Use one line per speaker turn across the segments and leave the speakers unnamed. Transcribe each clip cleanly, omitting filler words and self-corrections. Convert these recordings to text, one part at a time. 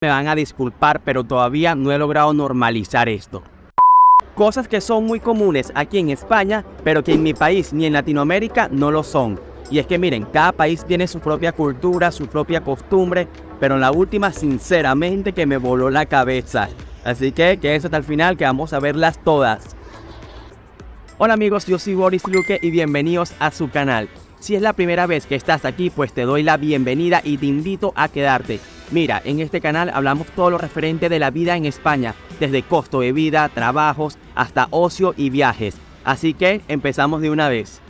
Me van a disculpar, pero todavía no he logrado normalizar esto. Cosas que son muy comunes aquí en España, pero que en mi país ni en Latinoamérica no lo son. Y es que miren, cada país tiene su propia cultura, su propia costumbre, pero en la última sinceramente que me voló la cabeza. Así que quédense hasta el final que vamos a verlas todas. Hola amigos, yo soy Boris Luque y bienvenidos a su canal. Si es la primera vez que estás aquí, pues te doy la bienvenida y te invito a quedarte. Mira, en este canal hablamos todo lo referente de la vida en España, desde costo de vida, trabajos, hasta ocio y viajes. Así que empezamos de una vez.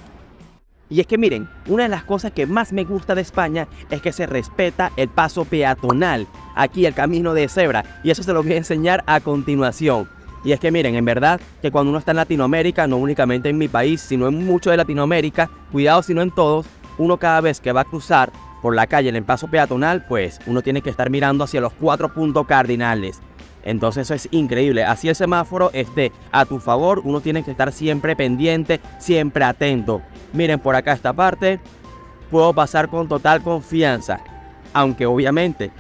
Y es que miren, una de las cosas que más me gusta de España es que se respeta el paso peatonal, aquí el camino de cebra, y eso se lo voy a enseñar a continuación. Y es que miren, en verdad, que cuando uno está en Latinoamérica, no únicamente en mi país, sino en mucho de Latinoamérica, cuidado si no en todos, uno cada vez que va a cruzar por la calle en el paso peatonal, pues uno tiene que estar mirando hacia los 4 puntos cardinales. Entonces eso es increíble, así el semáforo esté a tu favor, uno tiene que estar siempre pendiente, siempre atento. Miren por acá esta parte, puedo pasar con total confianza, aunque obviamente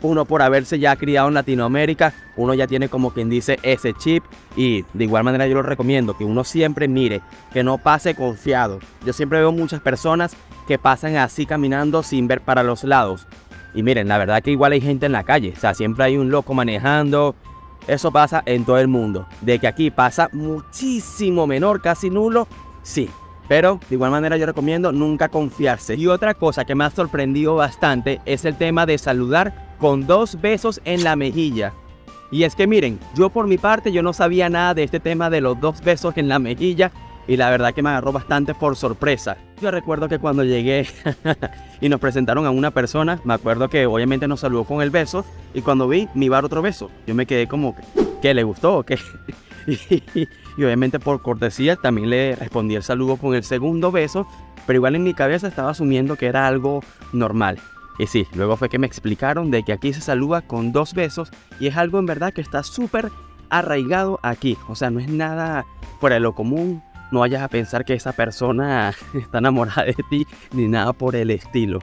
uno por haberse ya criado en Latinoamérica, uno ya tiene como quien dice ese chip y de igual manera yo lo recomiendo que uno siempre mire, que no pase confiado. Yo siempre veo muchas personas que pasan así caminando sin ver para los lados. Y miren, la verdad que igual hay gente en la calle, o sea, siempre hay un loco manejando. Eso pasa en todo el mundo. De que aquí pasa muchísimo menor, casi nulo, sí. Pero de igual manera yo recomiendo nunca confiarse. Y otra cosa que me ha sorprendido bastante es el tema de saludar con 2 besos en la mejilla. Y es que miren, yo por mi parte yo no sabía nada de este tema de los 2 besos en la mejilla. Y la verdad que me agarró bastante por sorpresa. Yo recuerdo que cuando llegué y nos presentaron a una persona, me acuerdo que obviamente nos saludó con el beso. Y cuando vi, me iba a dar otro beso. Yo me quedé como, ¿qué le gustó o qué? Y obviamente por cortesía también le respondí el saludo con el segundo beso. Pero igual en mi cabeza estaba asumiendo que era algo normal. Y sí, luego fue que me explicaron de que aquí se saluda con 2 besos. Y es algo en verdad que está súper arraigado aquí. O sea, no es nada fuera de lo común. No vayas a pensar que esa persona está enamorada de ti, ni nada por el estilo.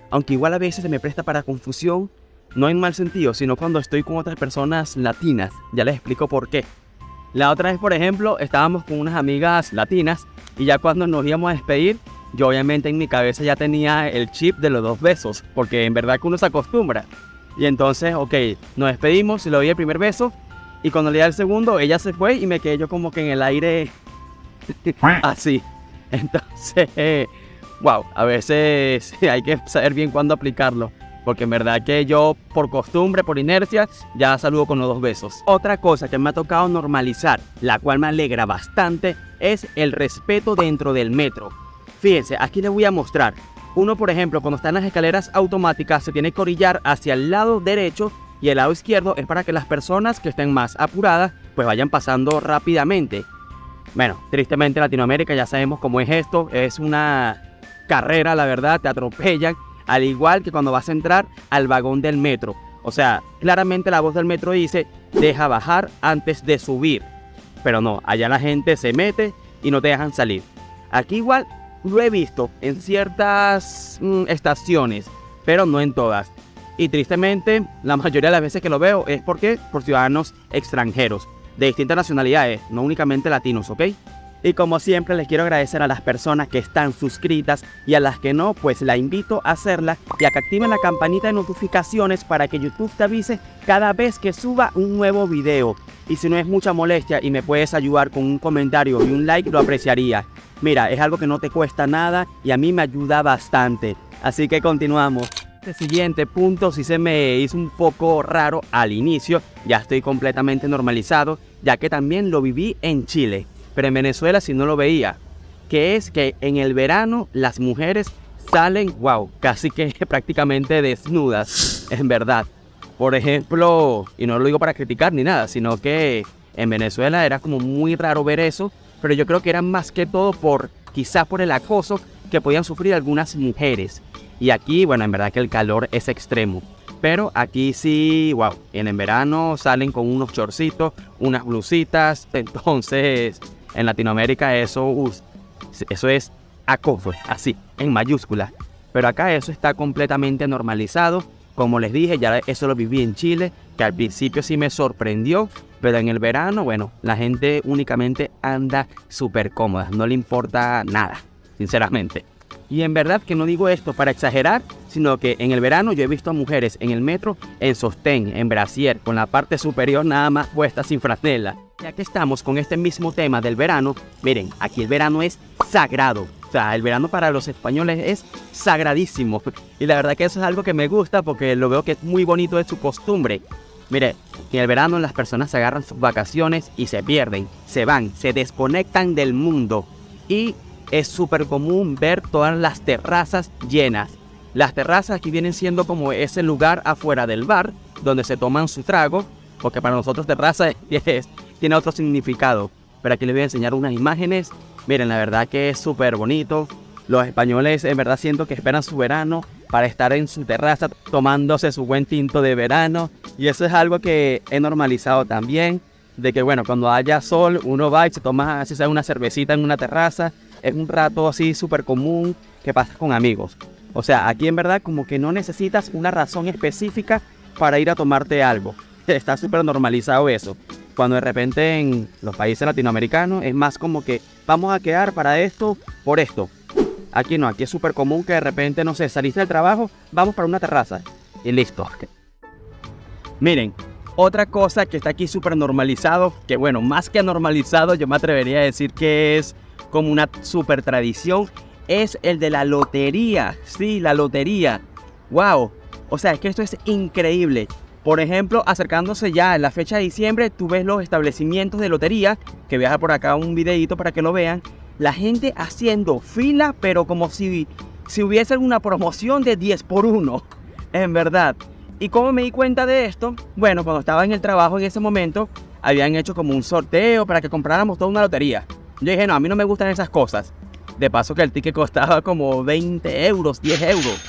Aunque igual a veces se me presta para confusión, no en mal sentido, sino cuando estoy con otras personas latinas. Ya les explico por qué. La otra vez, por ejemplo, estábamos con unas amigas latinas y ya cuando nos íbamos a despedir, yo obviamente en mi cabeza ya tenía el chip de los 2 besos, porque en verdad que uno se acostumbra. Y entonces, ok, nos despedimos y le doy el primer beso, y cuando le di el segundo, ella se fue y me quedé yo como que en el aire así. Entonces, wow, a veces hay que saber bien cuándo aplicarlo. Porque en verdad que yo por costumbre, por inercia, ya saludo con los 2 besos. Otra cosa que me ha tocado normalizar, la cual me alegra bastante, es el respeto dentro del metro. Fíjense, aquí les voy a mostrar. Uno, por ejemplo, cuando está en las escaleras automáticas, se tiene que orillar hacia el lado derecho y el lado izquierdo es para que las personas que estén más apuradas, pues vayan pasando rápidamente. Bueno, tristemente en Latinoamérica ya sabemos cómo es esto, es una carrera, la verdad, te atropellan, al igual que cuando vas a entrar al vagón del metro. O sea, claramente la voz del metro dice, deja bajar antes de subir. Pero no, allá la gente se mete y no te dejan salir. Aquí igual lo he visto en ciertas estaciones, pero no en todas. Y tristemente, la mayoría de las veces que lo veo es porque por ciudadanos extranjeros de distintas nacionalidades, no únicamente latinos, ¿ok? Y como siempre les quiero agradecer a las personas que están suscritas y a las que no, pues la invito a hacerla y a que activen la campanita de notificaciones para que YouTube te avise cada vez que suba un nuevo video. Y si no es mucha molestia y me puedes ayudar con un comentario y un like, lo apreciaría. Mira, es algo que no te cuesta nada y a mí me ayuda bastante. Así que continuamos. Este siguiente punto sí se me hizo un poco raro al inicio, ya estoy completamente normalizado, ya que también lo viví en Chile, pero en Venezuela sí no lo veía, que es que en el verano las mujeres salen, wow, casi que prácticamente desnudas, en verdad. Por ejemplo, y no lo digo para criticar ni nada, sino que en Venezuela era como muy raro ver eso, pero yo creo que era más que todo quizás por el acoso que podían sufrir algunas mujeres. Y aquí, bueno, en verdad que el calor es extremo. Pero aquí sí, wow, en el verano salen con unos chorcitos, unas blusitas. Entonces, en Latinoamérica eso es acoso, así, en mayúsculas. Pero acá eso está completamente normalizado. Como les dije, ya eso lo viví en Chile, que al principio sí me sorprendió, pero en el verano, bueno, la gente únicamente anda súper cómoda, no le importa nada, sinceramente. Y en verdad que no digo esto para exagerar, sino que en el verano yo he visto a mujeres en el metro en sostén, en brasier, con la parte superior nada más puesta sin franela. Ya que estamos con este mismo tema del verano, miren, aquí el verano es sagrado. O sea, el verano para los españoles es sagradísimo. Y la verdad que eso es algo que me gusta porque lo veo que es muy bonito de su costumbre. Mire, en el verano las personas se agarran sus vacaciones y se pierden, se van, se desconectan del mundo. Y es súper común ver todas las terrazas llenas. Las terrazas aquí vienen siendo como ese lugar afuera del bar donde se toman su trago, porque para nosotros terraza tiene otro significado. Pero aquí les voy a enseñar unas imágenes. Miren, la verdad que es súper bonito. Los españoles en verdad siento que esperan su verano para estar en su terraza tomándose su buen tinto de verano. Y eso es algo que he normalizado también. De que bueno, cuando haya sol uno va y se toma así sea una cervecita en una terraza. Es un rato así súper común que pasas con amigos. O sea, aquí en verdad como que no necesitas una razón específica para ir a tomarte algo. Está súper normalizado eso. Cuando de repente en los países latinoamericanos es más como que vamos a quedar para esto, por esto. Aquí no, aquí es súper común que de repente, no sé, saliste del trabajo, vamos para una terraza y listo. Miren, otra cosa que está aquí súper normalizado, que bueno, más que normalizado, yo me atrevería a decir que es como una súper tradición, es el de la lotería. Sí, la lotería. ¡Wow! O sea, es que esto es increíble. Por ejemplo, acercándose ya a la fecha de diciembre, tú ves los establecimientos de lotería, que voy a dejar por acá un videito para que lo vean. La gente haciendo fila, pero como si hubiese una promoción de 10 por 1, en verdad. ¿Y cómo me di cuenta de esto? Bueno, cuando estaba en el trabajo en ese momento, habían hecho como un sorteo para que compráramos toda una lotería. Yo dije, no, a mí no me gustan esas cosas. De paso que el ticket costaba como 20 euros, 10 euros.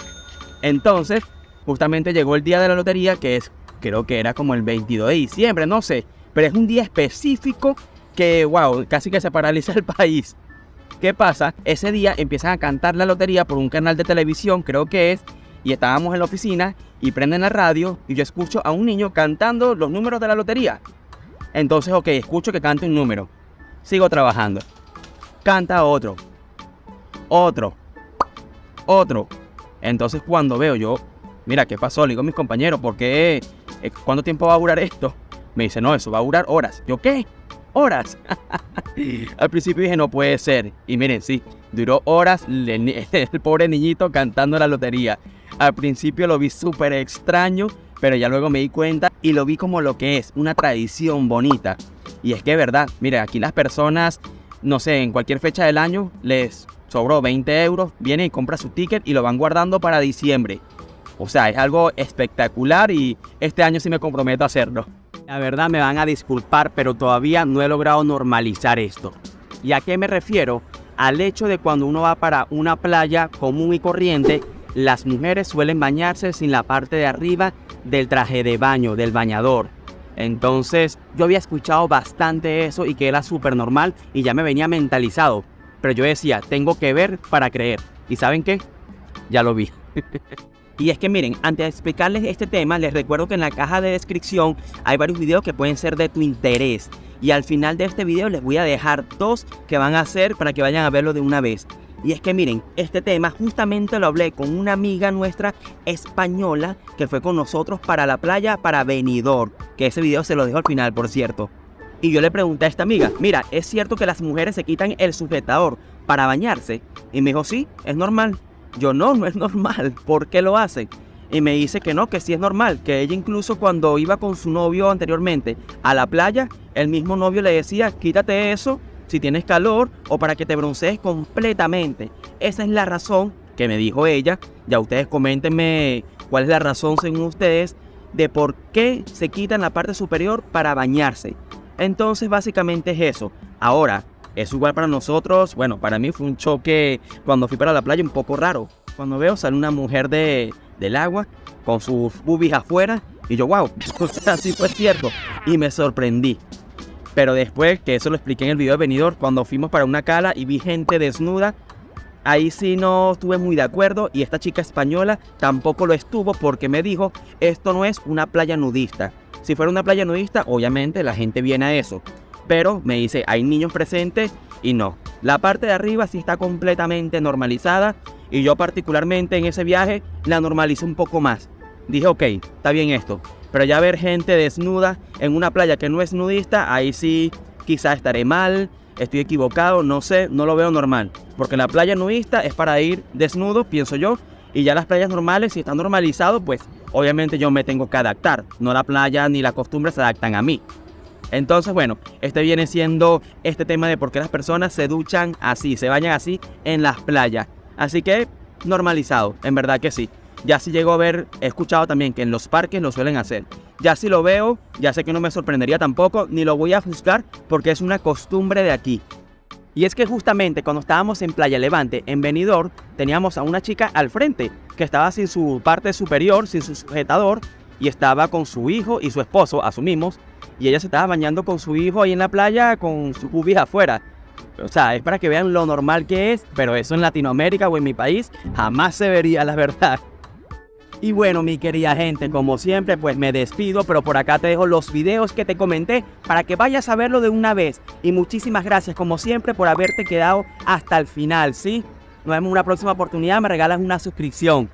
Entonces, justamente llegó el día de la lotería, que es, creo que era como el 22 de diciembre, no sé. Pero es un día específico que, wow, casi que se paraliza el país. ¿Qué pasa? Ese día empiezan a cantar la lotería por un canal de televisión, creo que es. Y estábamos en la oficina y prenden la radio y yo escucho a un niño cantando los números de la lotería. Entonces, ok, escucho que canta un número. Sigo trabajando. Canta otro. Otro. Entonces cuando veo yo, mira, ¿qué pasó? Le digo a mis compañeros, ¿por qué? ¿Cuánto tiempo va a durar esto? Me dice, no, eso va a durar horas. ¿Yo qué? ¿Horas? Al principio dije, no puede ser. Y miren, sí, duró horas el pobre niñito cantando la lotería. Al principio lo vi súper extraño, pero ya luego me di cuenta y lo vi como lo que es, una tradición bonita. Y es que es verdad, mire, aquí las personas, no sé, en cualquier fecha del año les sobró 20 euros, vienen y compran su ticket y lo van guardando para diciembre. O sea, es algo espectacular y este año sí me comprometo a hacerlo. La verdad me van a disculpar, pero todavía no he logrado normalizar esto. ¿Y a qué me refiero? Al hecho de cuando uno va para una playa común y corriente, las mujeres suelen bañarse sin la parte de arriba del traje de baño, del bañador. Entonces yo había escuchado bastante eso y que era súper normal y ya me venía mentalizado. Pero yo decía, tengo que ver para creer. ¿Y saben qué? Ya lo vi. Y es que miren, antes de explicarles este tema, les recuerdo que en la caja de descripción hay varios videos que pueden ser de tu interés. Y al final de este video les voy a dejar 2 que van a ser para que vayan a verlo de una vez. Y es que miren, este tema justamente lo hablé con una amiga nuestra española que fue con nosotros para la playa, para Benidorm. Que ese video se lo dejo al final, por cierto. Y yo le pregunté a esta amiga, mira, ¿es cierto que las mujeres se quitan el sujetador para bañarse? Y me dijo, sí, es normal. Yo, no, no es normal. ¿Por qué lo hacen? Y me dice que no, que sí es normal. Que ella incluso cuando iba con su novio anteriormente a la playa, el mismo novio le decía, quítate eso si tienes calor o para que te broncees completamente. Esa es la razón que me dijo ella. Ya ustedes coméntenme cuál es la razón según ustedes de por qué se quitan la parte superior para bañarse. Entonces básicamente es eso. Ahora, es igual para nosotros. Bueno, para mí fue un choque cuando fui para la playa un poco raro. Cuando veo sale una mujer del agua con sus boobies afuera y yo, wow, así fue cierto. Y me sorprendí. Pero después, que eso lo expliqué en el video de Benidorm, cuando fuimos para una cala y vi gente desnuda, ahí sí no estuve muy de acuerdo y esta chica española tampoco lo estuvo porque me dijo, esto no es una playa nudista. Si fuera una playa nudista, obviamente la gente viene a eso. Pero me dice, hay niños presentes y no. La parte de arriba sí está completamente normalizada y yo particularmente en ese viaje la normalicé un poco más. Dije, ok, está bien esto. Pero ya ver gente desnuda en una playa que no es nudista, ahí sí quizás estaré mal, estoy equivocado, no sé, no lo veo normal. Porque la playa nudista es para ir desnudo, pienso yo, y ya las playas normales, si están normalizados, pues obviamente yo me tengo que adaptar. No la playa ni la costumbre se adaptan a mí. Entonces, bueno, este viene siendo este tema de por qué las personas se duchan así, se bañan así en las playas. Así que, normalizado, en verdad que sí. Ya si llego a ver, he escuchado también que en los parques lo suelen hacer. Ya si lo veo, ya sé que no me sorprendería tampoco, ni lo voy a juzgar porque es una costumbre de aquí. Y es que justamente cuando estábamos en Playa Levante, en Benidorm, teníamos a una chica al frente que estaba sin su parte superior, sin su sujetador, y estaba con su hijo y su esposo, asumimos, y ella se estaba bañando con su hijo ahí en la playa con sus boobies afuera. O sea, es para que vean lo normal que es, pero eso en Latinoamérica o en mi país jamás se vería, la verdad. Y bueno, mi querida gente, como siempre, pues me despido, pero por acá te dejo los videos que te comenté para que vayas a verlo de una vez. Y muchísimas gracias, como siempre, por haberte quedado hasta el final, ¿sí? Nos vemos en una próxima oportunidad, me regalas una suscripción.